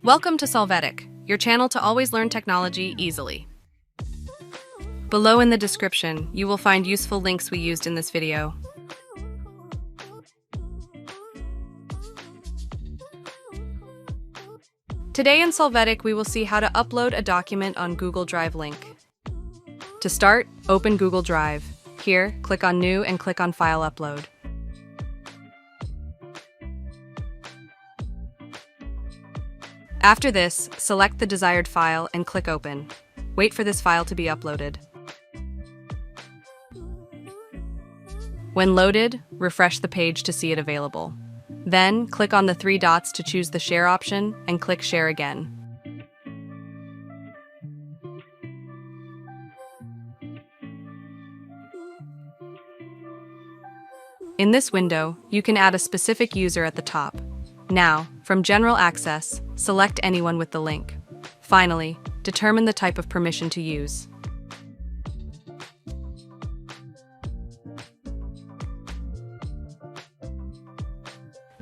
Welcome to Solvetic, your channel to always learn technology easily. Below in the description, you will find useful links we used in this video. Today in Solvetic, we will see how to upload a document on Google Drive link. To start, open Google Drive. Here, click on New and click on File Upload. After this, select the desired file and click Open. Wait for this file to be uploaded. When loaded, refresh the page to see it available. Then, click on the three dots to choose the Share option and click Share again. In this window, you can add a specific user at the top. Now, from General Access, select anyone with the link. Finally, determine the type of permission to use.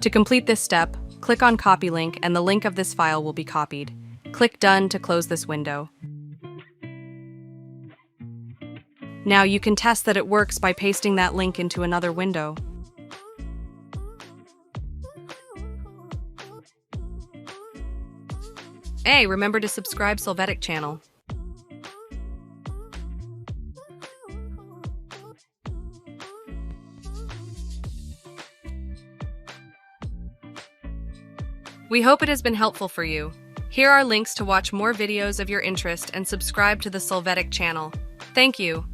To complete this step, click on Copy Link and the link of this file will be copied. Click Done to close this window. Now you can test that it works by pasting that link into another window. Hey, remember to subscribe Solvetic channel. We hope it has been helpful for you. Here are links to watch more videos of your interest and subscribe to the Solvetic channel. Thank you.